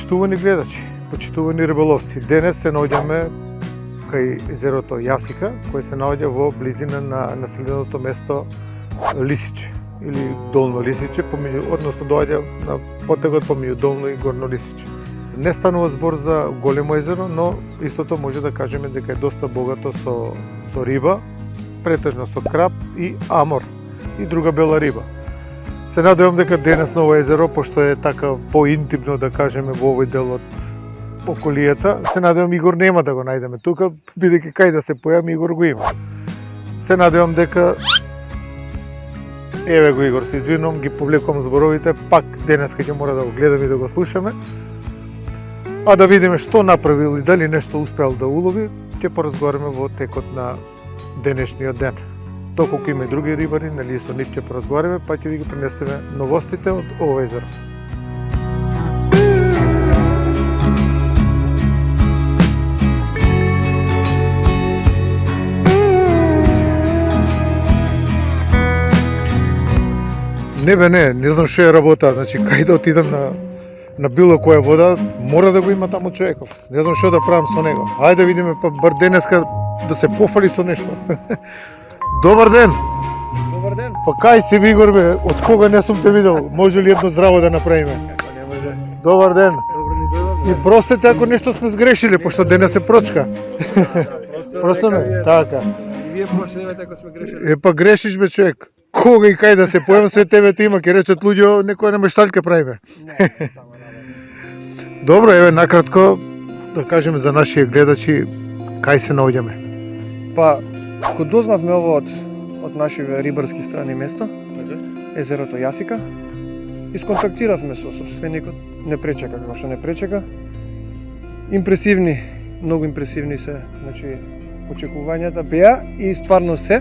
Почитувани гледачи, почитувани риболовци, денес се наоѓаме кај езерото Јасика, кој се наоѓа во близина на населеното место Лисиче или Долно Лисиче, односно доаѓа на потегот помеѓу Долно и Горно Лисиче. Не станува збор за големо езеро, но истото може да кажеме дека е доста богато со риба, претежно со краб и амор и друга бела риба. Се надевам дека денес на ова езеро, пошто е така поинтимно да кажеме во овој дел од околијата, се надевам Игор нема да го најдеме тука, бидејќи кај да се појави Игор го има. Се надевам дека еве го Игор, се извинувам, ги повлекувам зборовите, пак денес ќе мора да го гледаме и да го слушаме. А да видиме што направил и дали нешто успеал да улови, ќе поразговараме во текот на денешниот ден. Доколку има и други рибари, нали со нив ќе поразговараме, па ќе ви ги пренесеме новостите од ова езеро. Не знам што е работа, значи кај да отидам на било која вода, мора да го има таму човеков. Не знам што да правам со него. Ајде да видиме па бар денеска да се пофали со нешто. Добар ден. Добар ден. Па кај си Игор бе? Од кога не сум те видел? Може ли едно здраво да направиме? Како не може. Добар ден. Добро ни дојдовме. И простете ако нешто сме сгрешили, пошто денес се прочка. Просто не, така. И вие прошливате ако сме грешили. Па грешиш бе човек. Кога и кај да се појавам све тебе те има, ќе речат луѓе, некоја немашталка правиме. Не, само надам. Добро, еве накратко да кажеме за нашите гледачи кај се наоѓаме. Па, кога дознавме ово од нашиве рибарски страни место, езерото Јасика, исконтактиравме со собственикот, не пречека како што не пречека. Импресивни, многу импресивни се, значи очекувањата беа и стварно се.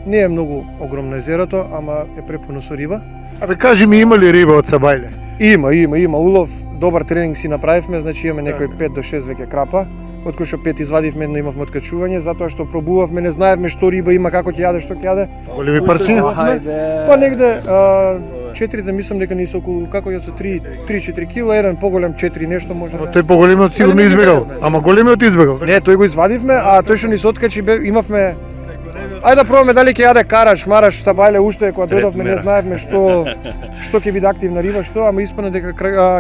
Не е многу огромно езерото, ама е препуно со риба. Абе кажи ми, има ли риба од Сабајле? Има улов, добар тренинг си направивме, значи имаме некои 5 до 6 веќе крапа, од кои што 5 извадивме, едно имавме откачување, затоа што пробувавме, не знаевме што риба има, како ќе јаде, што ќе јаде. Големи парчи? Па негде 4 мислам дека не се околу како ја со 3-4 кг, еден поголем 4 нешто може. Но тој поголемиот сигурно избегал, ама големиот избегал. Не, тој го извадивме, а тој што ни се откачи имавме. Ајде да пробаме дали ќе јаде караш, мараш, Сабајле уште кога дојдовме не знаевме што ќе биде активна риба, што, ама испана дека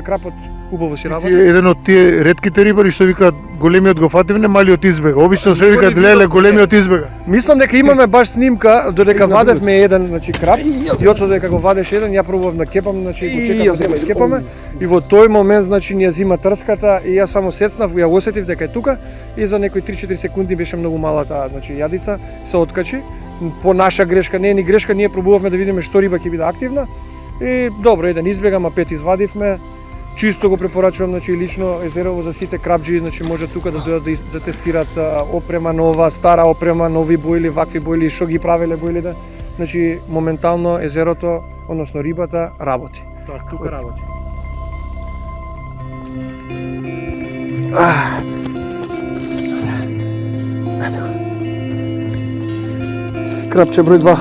крапот убаво си работи. Еден од тие ретките рибари што викаат големиот го фативне, малиот избега. Обично се викаат леле големиот избега. Мислам дека имаме баш снимка додека вадевме еден, значи крап, и од дека го вадеш еден, ја пробував да кепам, значи го чекав да го кепаме. И во тој момент значи ни ја зима трската и јас само сецнав, ја осетив дека е тука и за некои 3-4 секунди беше многу мала таа, значи јадица се откачи. По наша грешка, не е ни грешка, ние пробувавме да видиме што риба ќе биде активна. И добро, еден избега, ма 5 извадивме. Чисто го препорачувам, значи лично езерово за сите крапџи, значи може тука да дојдат да тестираат опрема нова, стара опрема, нови бојли, вакви бојли, што ги правеле бојлите. Значи моментално езерото, односно рибата работи. Тука работи. Ето го. Крапче број 2.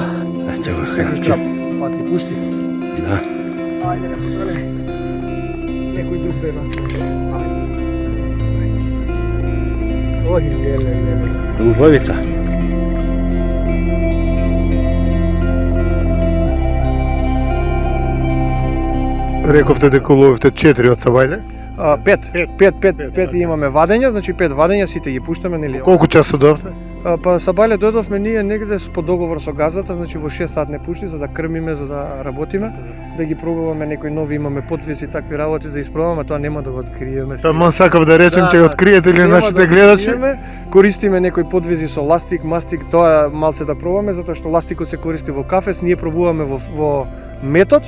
Ето го, Крап. Пати пушти. Да. Ајде да потребе. Некој друг да нас. Оди, леле. Убавица. Рековте дека уловивте 4 од Сабајле. 5 имаме вадења, значи 5 вадења, сите ги пуштаме, нели? Колку часот дојдовте? Па Сабајле дојдовме ние негде по договор со газата, значи во 6 сат не пушти за да крмиме, за да работиме, да ги пробуваме некои нови, имаме подвизи такви работи да испробуваме, тоа нема да го откриеме. Таман сакав да речем, ќе откриете ли нашите гледачи? Користиме некои подвизи со ластик, мастик, тоа малце да пробуваме, затоа што ластикот се користи во кафес, ние пробуваме во метод.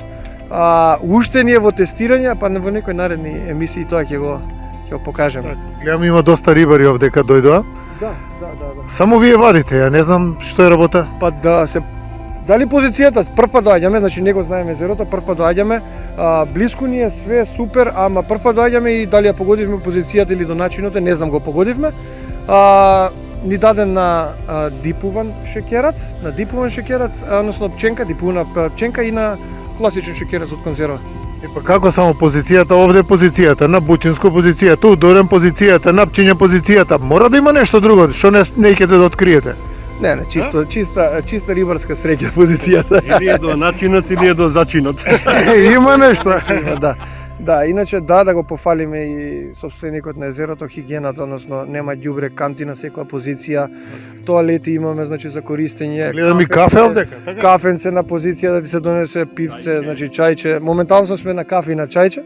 Уште ние во тестирање, па во некои наредни емисии тоа ќе го покажеме. Гледам има доста рибари овдека дојдоа. Да. Само вие вадите, ја не знам што е работа. Па да се дали позицијата прв пат доаѓаме, значи не го знаеме езерото, прв пат доаѓаме, блиску ни е све супер, ама прв пат доаѓаме и дали ја погодивме позицијата или до начинот, не знам го погодивме. Ни даден на дипуван шеќерац, односно пченка, дипувана пченка и на класичен шеќерац од конзерва. И па како само позицијата, овде позицијата, на Бучинско позицијата, Удорен позицијата, на Пчиња позицијата, мора да има нешто друго, што не ќе да откриете. Не, чиста рибарска среќа позицијата. Или е до начинот, или е до зачинот. Има нешто. Да. Да, иначе да го пофалиме и собственикот на езерото, хигиената, односно нема ѓубре, канти на секоја позиција, тоалети имаме, значи за користење. Гледам и кафе овдека, така? Кафенце на позиција да ти се донесе пивце, значи чајче. Моментално сме на кафе и на чајче.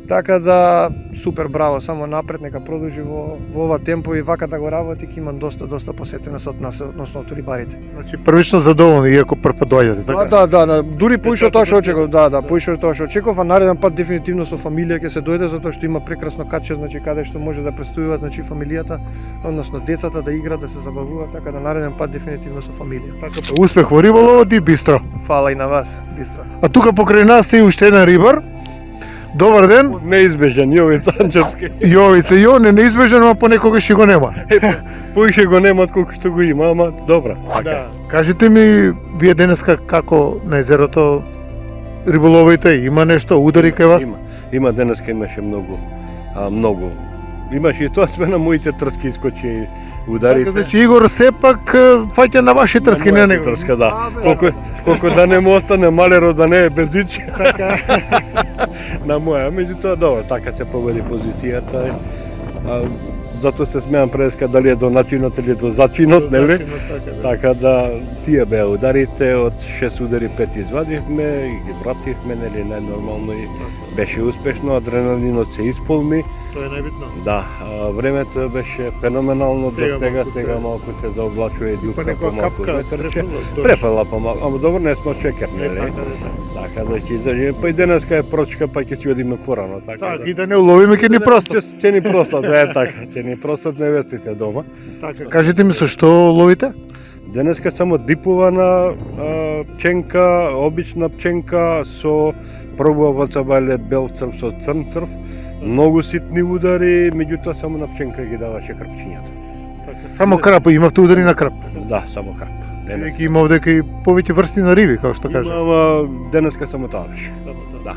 Така да супер браво, само напред нека продолжи во ова темпо и вака да го работи, ќе има доста посетеност од нас, односно од рибарите. Значи првично задоволни иако прв пат доаѓате, така? Да, дури поише од тоа што очекував, поише од тоа што очекував, а нареден пат дефинитивно со фамилија ќе се дојде затоа што има прекрасно каче, значи каде што може да представуваат, значи фамилијата, односно децата да играат, да се забавуваат, така да нареден пат дефинитивно со фамилија. Така, успех во риболовот и бистро. Фала и на вас, бистро. А тука покрај нас е уште еден рибар. Добар ден. Неизбежен, Јовица Анчевски. Јовица, неизбежен, ама понекогаш и го нема. Поише го нема од колку што го има, ама добра. Да. Кажете ми, вие денеска како на езерото риболовите, има нешто, удари кај вас? Има денеска имаше многу. Имаше и тоа све на моите трски искочи и ударите. Така, значи Игор сепак фаќа на ваши трски, не него. Трска, да. Колку да не му остане малеро да не е без ичи. Така. На моја, меѓутоа добро, така се победи позицијата. Затоа се смеам преска дали е до начинот или до зачинот, нели? Така да тие беа ударите, од 6 удари 5 извадивме и ги вративме, нели, најнормално и беше успешно, адреналинот се исполни. Тоа е најбитно. Да, времето беше феноменално до сега малку се заоблачува и дупка помалку ветерче. Препала помалку, ама добро не сме чекер, нели? Така да ќе изаѓеме, па и денеска е прочка, па ќе си одиме порано, така. Так, и да не уловиме ќе ни простат. Ќе ни простат, е така, ќе ни простат невестите дома. Така, кажете ми со што ловите? Денеска само дипована пченка, обична пченка со пробува цабале бел црв со црн црв. Многу ситни удари, меѓутоа само на пченка ги даваше крапчињата. Само крап, имавте удари на крап? Да, само крап. Денеска има овдека и повеќе врсти на риби, како што кажа. Ама денеска само тоа беше. Само тоа. Да.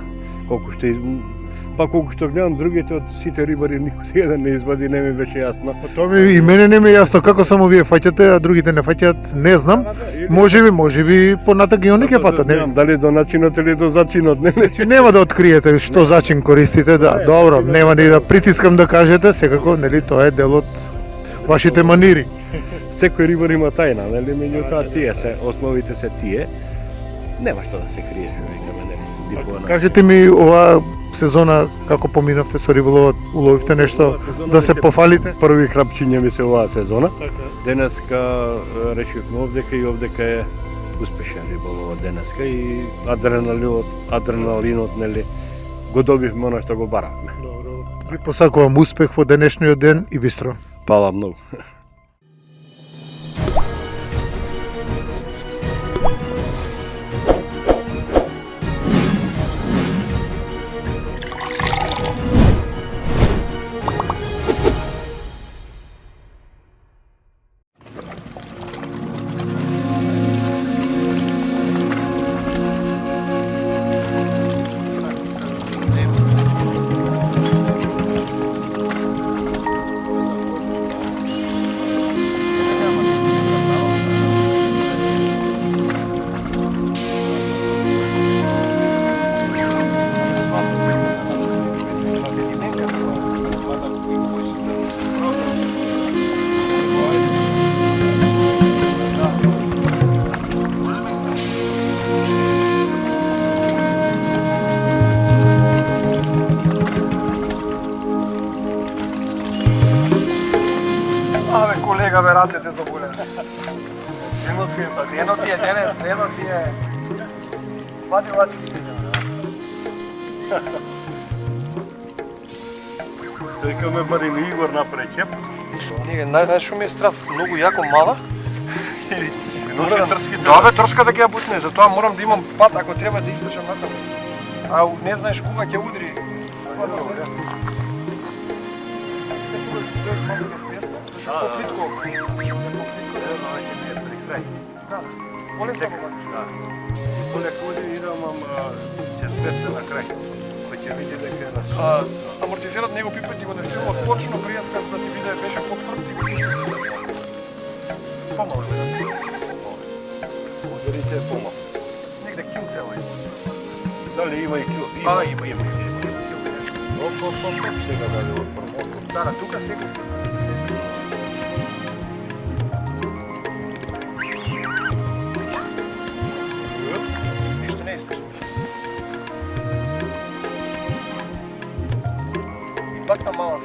Колку што гледам другите од сите рибари никој еден не извади, не ми беше јасно. Тоа ми и мене не ми е јасно како само вие фаќате, а другите не фаќаат, не знам. Можеби понатак и они ќе фатат, не знам. Дали до начинот или до зачинот, не. Значи нема да откриете што зачин користите, да, добро, нема ни да притискам да кажете, секако, нели, тоа е дел од вашите манири. Секој рибар има тајна, нели, меѓутоа тие се, основите се тие. Нема што да се крие човека, нели. Кажете ми, ова сезона како поминавте со риболовот, уловивте нешто да се пофалите? Први крапчиња ми се оваа сезона. Денеска решивме овдека и овдека е успешен риболовот денеска и адреналинот, нели, го добивме оно што го баравме. Добро. Ви посакувам успех во денешниот ден и бистро. Фала многу. Колега, бе, рацете заболени. Денот ти е. Вади. Тој ка ме бари ми Игор напред чеп. Не, најшо ми е страв, многу јако мала. Трските. Да, бе, трската ќе ја бутне, затоа морам да имам пат ако треба да испечам натаму. А не знаеш кога ќе удри. Полека удри, идам, ќе спесте на крај. се види дека амортизират него пипет и го наштилува точно пријаска за да ти биде беше потврд и го помало е. Ударите е помал. Негде кил треба има. Дали има и кил? Има. Оп, сега даде од промот. Да, тука сега. Ништо не истеш. Пак там мало.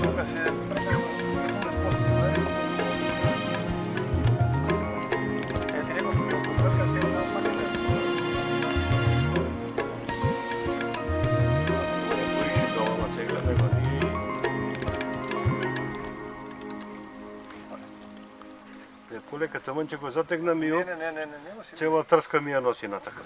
Тука се Колеката мънче го затегна ми Не, цела трска ми ја носи на така.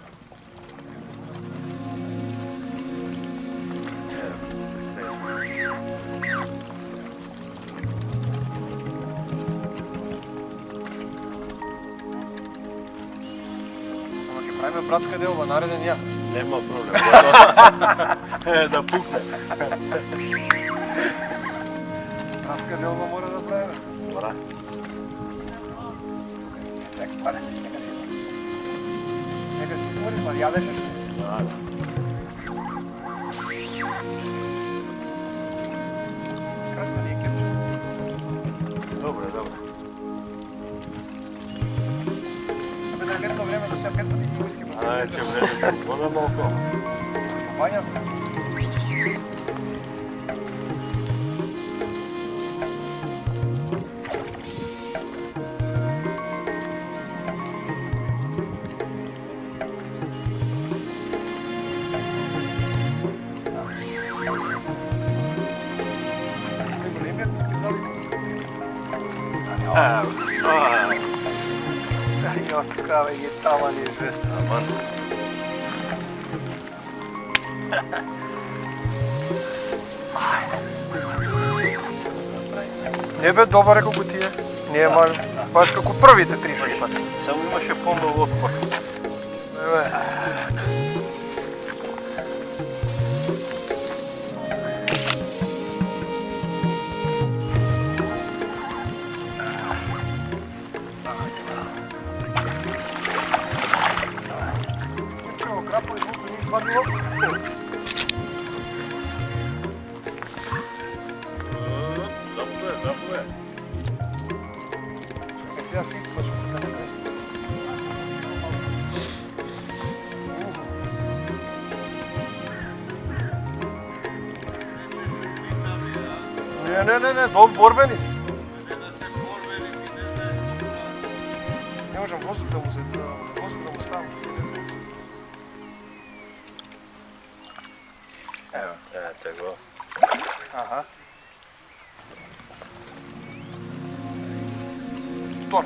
Ама ќе правиме братска делба нареден ја. Нема проблем. Да пукне. Братска делба мора да правиме. Мора. Нека си измори, ма јадеше што? Да. Красно ни е кепче. Добре. Абе да е летно време до сега 5 пати ги уиски. Ајде, време, вода малко. Вања. Јоцкаве ги тамани жест. Аман. Не бе добар е колку тие. Не е мал. Баш како првите три што ги пати. Само имаше помал отпор. Еве. Крапо и звук не извадило. Запое. Сега се изпачва. Не, борбени. Не можам воздух да му ставам. Ете го. Аха. Тор.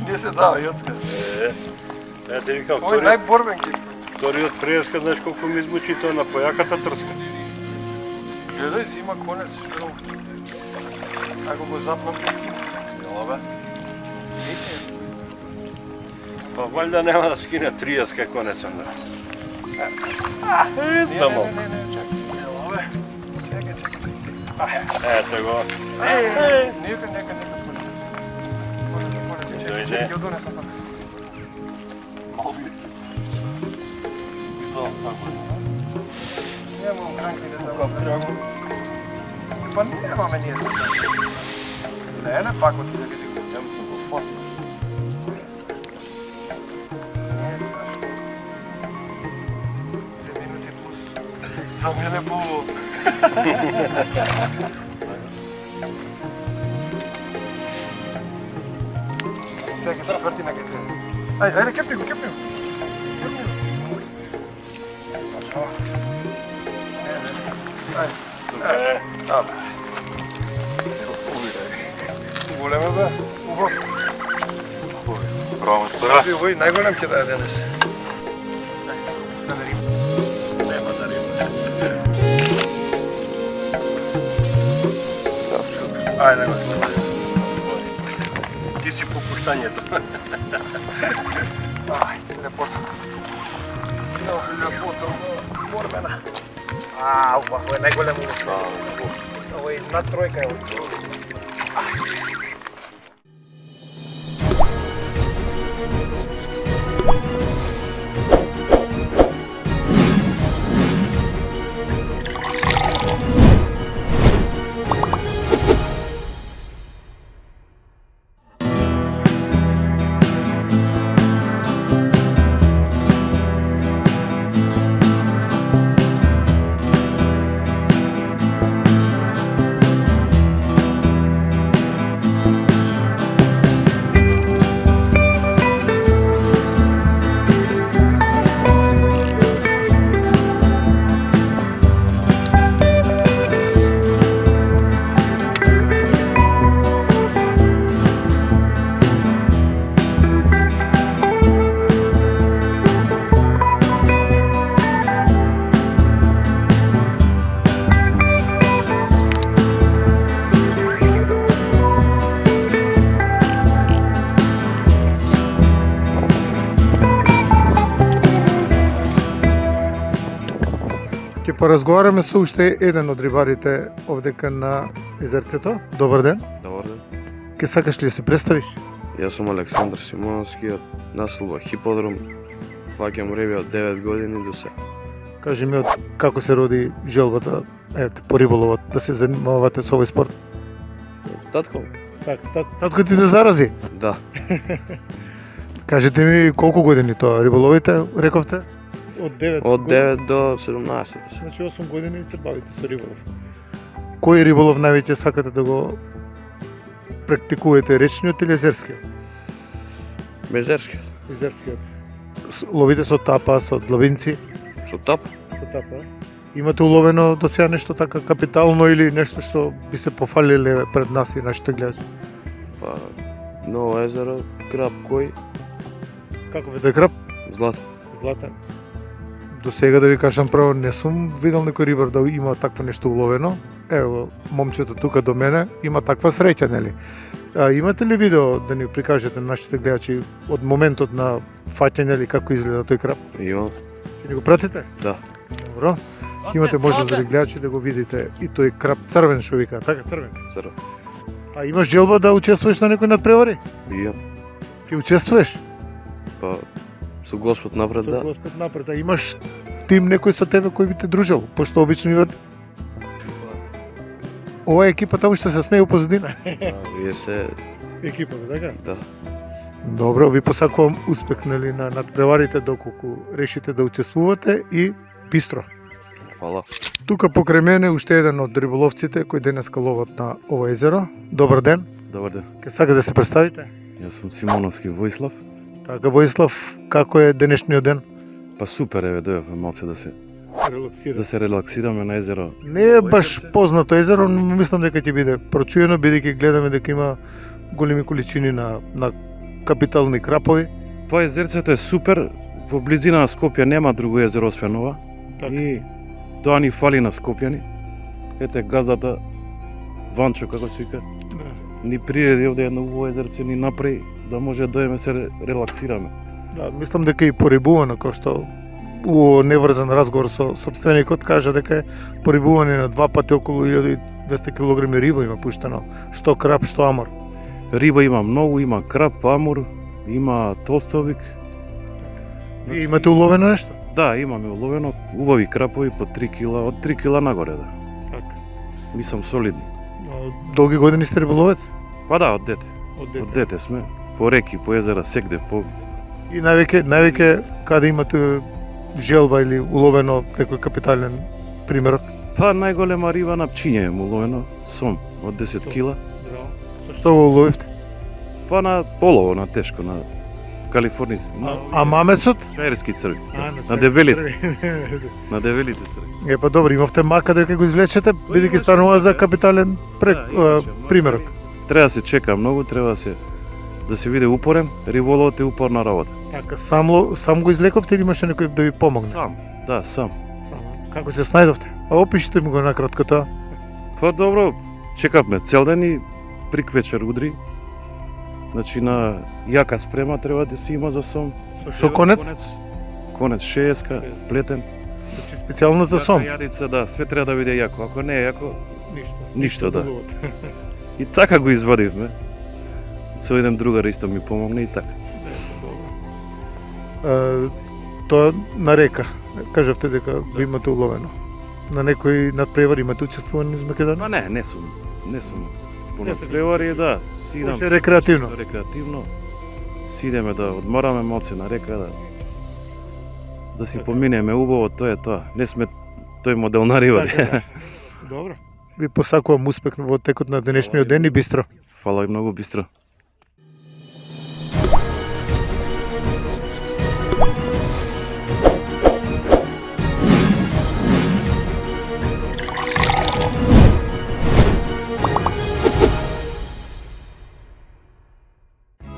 Не се дава, Јоцка. Ете викам, Ој најборбен ки. вториот преска, знаеш колку ми звучи тоа на појаката трска. Гледај, зима конец. Ако го запнам, Јела бе? Па валјда нема да скине 30 конецом, да. Тамо. Не, чакай. Јела бе. Чекай. Ете го. Нека. Дојде. Ќе донесам пак. Немам хранки да дам. Па немаме ние. Не, пак от да ги дигам во форт. За мене було. Сега се сврти на гете. Ајде, кепни го. Ајде. Голема бе. Убав. Браво, спора. Овој најголем ќе да е денес. Нема да рима. Ајде го сме. Ти си попушти. питањето. Борбена. Ова е најголем улов. Ова е над тројка е. Ќе поразговараме со уште еден од рибарите овдека на езерцето. Добар ден. Добар ден. Ке сакаш ли да се представиш? Јас сум Александар Симоновски од населба Хиподром. Фаќам риби од 9 години до се. Кажи ми од како се роди желбата по риболовот да се занимавате со овој спорт? Татко? Татко ти те зарази? Да. Кажете ми колку години тоа риболовите, рековте? Од 9. Од 9 до 17. Значи 8 години се бавите со риболов. Кој риболов највеќе сакате да го практикувате, речниот или езерскиот? Мезерски. Езерскиот. Ловите со тапа, со длабинци? Со тап? Со тапа. Имате уловено до сега нешто така капитално или нешто што би се пофалиле пред нас и нашите гледачи? Па, Ново езеро, краб кој, Како виде краб? злат. Златен. До сега да ви кажам право, не сум видел некој рибар да има такво нешто уловено. Ево, момчето тука до мене има таква среќа, нели? Имате ли видео да ни прикажете на нашите гледачи од моментот на фаќање или како изгледа тој краб? Имам. Ќе ни го пратите? Да. Добро. Имате можност да гледачи да го видите и тој краб црвен што вика, така црвен. Црв. А имаш желба да учествуваш на некој надпревари? Имам. Ќе учествуваш? Па, со Господ напред, Со да. Господ напред. А имаш тим некој со тебе кој би те дружел, пошто обично има ова е екипата уште се смее у позадина. Вие се, Екипата, така? да. Добро, ви посакувам успех нели на надпреварите доколку решите да учествувате и бистро. Фала. Тука покрај мене уште еден од риболовците кои денеска ловат на ова езеро. Добар ден. Добар ден. Ке сака да се представите? Јас сум Симоновски Војслав. Така, Војслав, како е денешниот ден? Па супер еве дојавме малце да се Релаксира. релаксираме на езеро. Не е баш познато езеро, но мислам дека ќе биде прочуено, бидејќи гледаме дека има големи количини на капитални крапови. Па езерцето е супер, во близина на Скопје нема друго езеро освен ова. Така. И тоа ни фали на скопјани. Ете газдата Ванчо како се вика, ни приреди овде едно убаво езерце, ни направи да може да дојдеме се релаксираме. Да, мислам дека и порибувано, кој што у неврзан разговор со собственикот кажа дека е порибуване на 2 пати околу 1200 кг риба има пуштено, што крап, што амор. Риба има многу, има крап, амур, има толстовик. И имате уловено нешто? Да, имаме уловено убави крапови по 3 кила, од 3 кила нагоре, да. Така. Мислам солидни. Долги години сте риболовец? Па да, од дете. Од Од дете сме. По реки, по езера, секде, по... И највеќе каде имате желба или уловено некој капитален примерок? Па најголема риба на пчиње е уловено, сом, од 10 кила. Со што го уловивте? Па на полово, на тешко, на калифорнијски, на А мамецот? чаирски црви. На дебелите. На дебелите црви. Е, па добро, имавте мака дека го извлечете, бидејќи станува за капитален примерок. Треба да се чека многу, треба да се види упорен, риболовот е упорна работа. Така, сам го извлековте или имаше некој да ви помогне? Сам, да, сам. Како се снајдовте? А опишите ми го накратко тоа. Па добро, чекавме цел ден и прик вечер удри. Значи на јака спрема треба да се има за сом. Со што конец? Конец 60 плетен. Значи специјално за сом. Јака јадица, да, све треба да биде јако. Ако не е јако, Ништо. ништо, да. И така го извадивме. Со еден другар исто ми помогна и така. Тоа на река. Кажавте дека го имате уловено. На некој надпревар имате учествувани низ Македонија? Па не сум по надпревари, да, си идам. Беше рекреативно. Чисто рекреативно. Си идеме да одмораме малце на река, да си поминеме убаво, тоа е тоа. Не сме тој модел на ривари. Добро. Ви посакувам успех во текот на денешниот ден и бистро. Фала и многу бистро.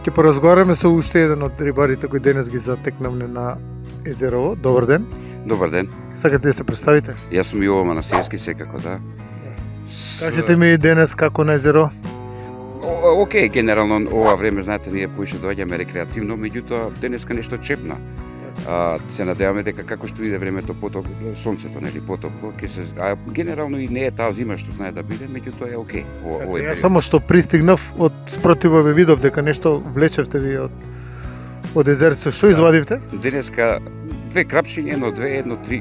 Ќе поразговараме со уште еден од рибарите кои денес ги затекнавме на езерово. Добар ден. Добар ден. Сакате да се представите? Јас сум Јово Манасиевски, секако, да. Кажете ми денес како на езеро? Океј, генерално ова време, знаете, ние поише доаѓаме рекреативно, меѓутоа денеска нешто чепна. Се надеваме дека како што иде времето потоп, сонцето, нели, потопло, ќе се генерално и не е таа зима што знае да биде, меѓутоа е океј. Ово е Јас само што пристигнав од спротива ве видов дека нешто влечевте ви од езерцето. Што извадивте? денеска две крапчиња, едно 2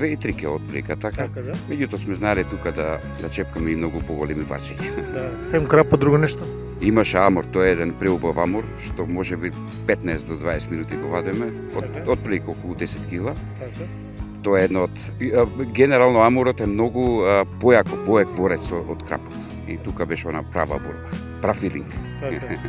и 3 кило отприлика, така. да. Меѓутоа сме знаеле тука да чепкаме и многу поголеми барчиња. Да, сем крапа, друго нешто. Имаше амор, тоа е еден преубав амор, што може би 15 до 20 минути го вадеме, од прилика околу 10 кила. Така. Тоа е едно од... Генерално аморот е многу поек борец од крапот. И тука беше она права борба, прав филинг. Така.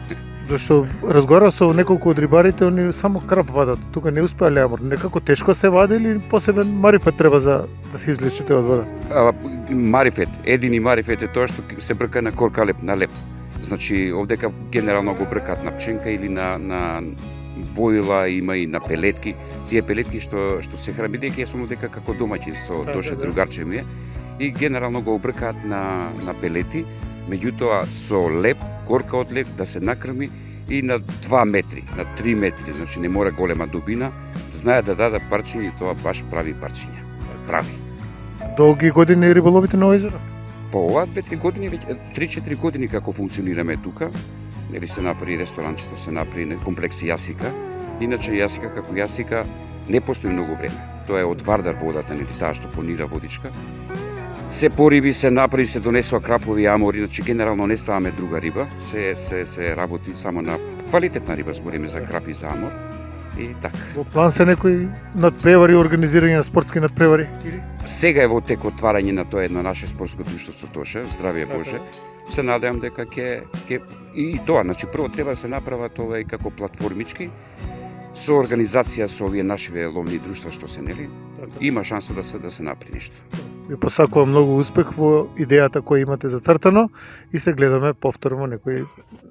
Зашто разговара со неколку од рибарите, они само крап вадат. Тука не успеале амор. Некако тешко се вади или посебен марифет треба за да се излечите од вода? Марифет, едини марифет е тоа што се брка на корка леп, на леп. Значи, овдека генерално го бркаат на пченка или на боила, има и на пелетки. Тие пелетки што се храни, бидејќи јас сум овдека како домаќин со Тоше, другарче ми е, и генерално го бркаат на пелети, меѓутоа со леп, корка од леп да се накрми и на 2 метри, на 3 метри, значи не мора голема дубина, знае да даде парчиња и тоа баш прави парчиња. Прави. Долги години риболовите на езеро? По ова 2-3 години, 3-4 години како функционираме тука, нели се направи ресторанчето, се направи комплекс Јасика. Иначе Јасика како Јасика не постои многу време. Тоа е од Вардар водата, нели таа што понира водичка. Се пориби се направи, се донесоа крапови амори, значи генерално не ставаме друга риба, се работи само на квалитетна риба, збориме за крап и за амор. И така. Во план се некои надпревари, организирање на спортски надпревари? Сега е во тек отварање на тоа едно наше спортско друштво со Тоше, здравие Боже. Се надевам дека ќе и тоа, значи прво треба да се направат ова и како платформички со организација со овие нашиве ловни друштва што се, нели? Има шанса да се направи нешто. Ви посакувам многу успех во идејата која имате зацртано и се гледаме повторно некој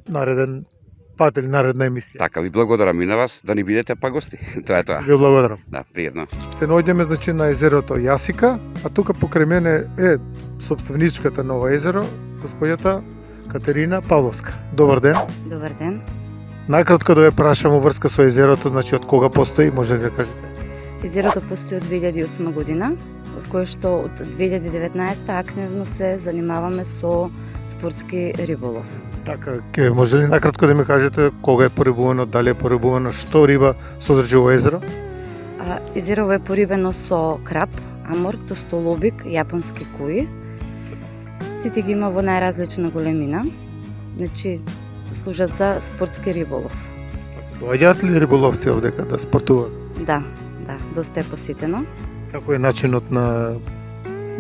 нареден пат или наредна емисија. Така, ви благодарам и на вас, да ни бидете па гости. Тоа е тоа. Ви благодарам. Да, пријатно. Се наоѓаме значи на езерото Јасика, а тука покрај мене е собственичката на ова езеро, господјата Катерина Павловска. Добар ден. Добар ден. Најкратко да ве прашам врска со езерото, значи од кога постои, може ли да кажете? Езерото постои од 2008 година, од кој што од 2019 активно се занимаваме со спортски риболов. Така, може ли накратко да ми кажете кога е порибувано, дали е порибувано, што риба содржи во езеро? Езерово е порибено со крап, амор, тостолобик, јапонски куи. Сите ги има во најразлична големина. Значи, служат за спортски риболов. Доаѓаат ли риболовци овдека да спортуваат? Да, доста е посетено. Како е начинот на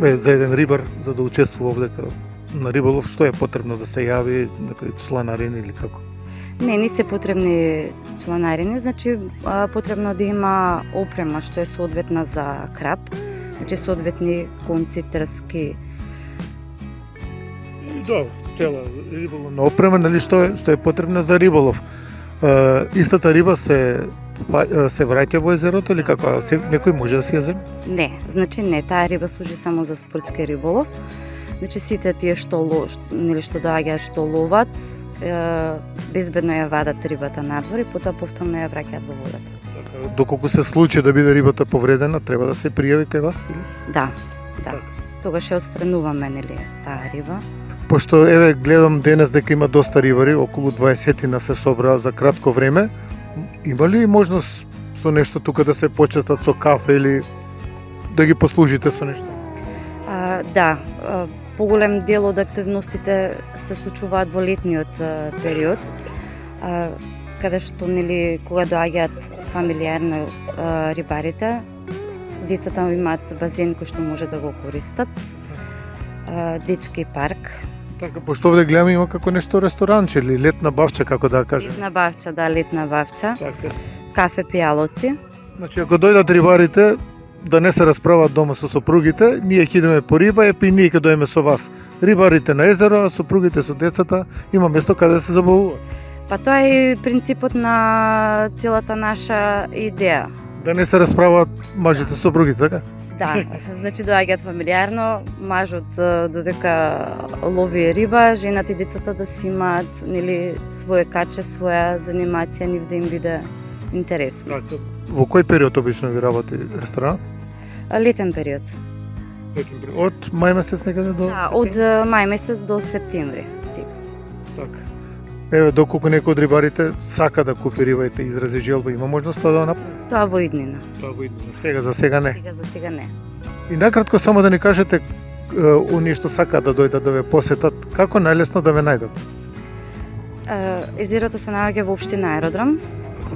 за еден рибар за да учествува овдека на риболов, што е потребно да се јави, некои чланарини или како? Не се потребни чланарини, значи потребно да има опрема што е соодветна за крап, значи соодветни конци, трски. Да, цела риболовна опрема, нели што е потребна за риболов. Истата риба се враќа во езерото или како некој може да си ја земе? Не, значи не, таа риба служи само за спортски риболов. Значи сите тие што доаѓаат што ловат, безбедно ја вадат рибата надвор и потоа повторно ја враќаат во водата. Доколку се случи да биде рибата повредена, треба да се пријави кај вас или? Да, да. Тогаш ја отстрануваме нели таа риба. Пошто еве гледам денес дека има доста рибари, околу 20 се собраа за кратко време. Има ли можност со нешто тука да се почестат со кафе или да ги послужите со нешто? Да, поголем дел од активностите се случуваат во летниот период, каде што нели кога доаѓаат фамилиарно рибарите, децата имаат базен кој што може да го користат, детски парк. Така, пошто овде гледаме има како нешто ресторанче или летна бавча, како да кажем. Летна бавча, да, летна бавча. Така. Кафе пијалоци. Значи, ако дојдат рибарите, да не се расправат дома со сопругите, ние ќе идеме по риба и ние ќе дојдеме со вас. Рибарите на езеро, а сопругите со децата, има место каде да се забавуваат. Па тоа е принципот на целата наша идеја. Да не се расправаат мажите со сопругите, така? Да, значи доаѓаат фамилиарно, мажот додека лови риба, жената и децата да си имаат нели свое каче, своја занимација, нив да им биде интересно. Во кој период обично ви работи ресторанот? Летен период. Од мај месец некаде до? Да, од мај месец до септември сега. Така. Еве, доколку некој од рибарите сака да купи риба и те изрази желба, има можност да го направи? Тоа во иднина. Тоа во иднина. Сега за сега не. Сега за сега не. И накратко само да ни кажете оние што сакаат да дојдат да ве посетат, како најлесно да ве најдат? Езерото се наоѓа во општина Аеродром,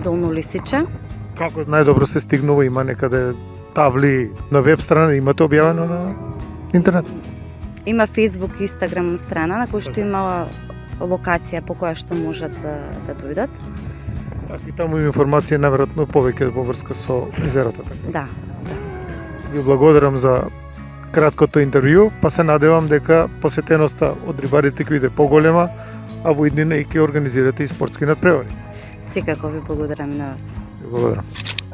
Долно Лисиче. Како најдобро се стигнува, има некаде табли на веб страна, имате објавено на интернет? Има Facebook и Instagram страна на кој што има локација по која што можат да дојдат. И таму има информација наверојатно повеќе во врска со езерото. Да. Ви благодарам за краткото интервју, па се надевам дека посетеноста од рибарите ќе биде поголема, а во иднина и ќе организирате и спортски надпревари. Секако ви благодарам и на вас. Ви благодарам.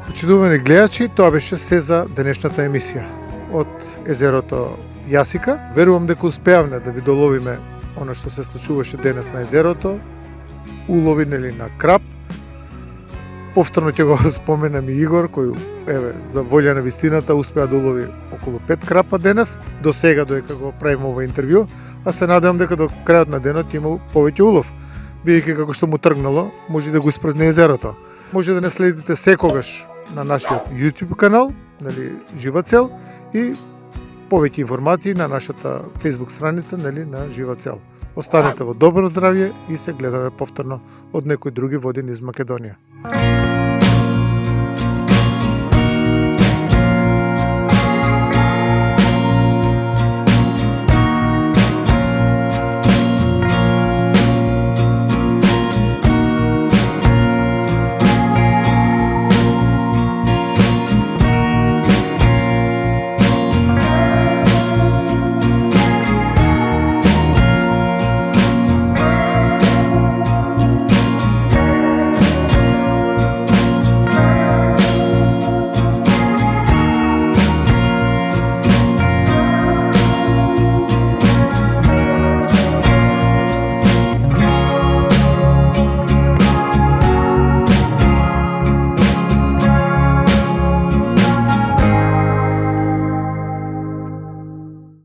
Почитувани гледачи, тоа беше се за денешната емисија. Од езерото Јасика, верувам дека успеавме да ви доловиме она што се случуваше денес на езерото, улови нели на крап. Повторно ќе го споменам и Игор, кој, еве, за волја на вистината успеа да улови околу 5 крапа денес, до сега додека го правиме ова интервју, а се надевам дека до крајот на денот има повеќе улов. Бидејќи како што му тргнало, може да го испразни езерото. Може да не следите секогаш на нашиот YouTube канал, нели, Жива цел, и повеќе информации на нашата Facebook страница, нели, на Жива цел. Останете во добро здравје и се гледаме повторно од некои други води низ Македонија.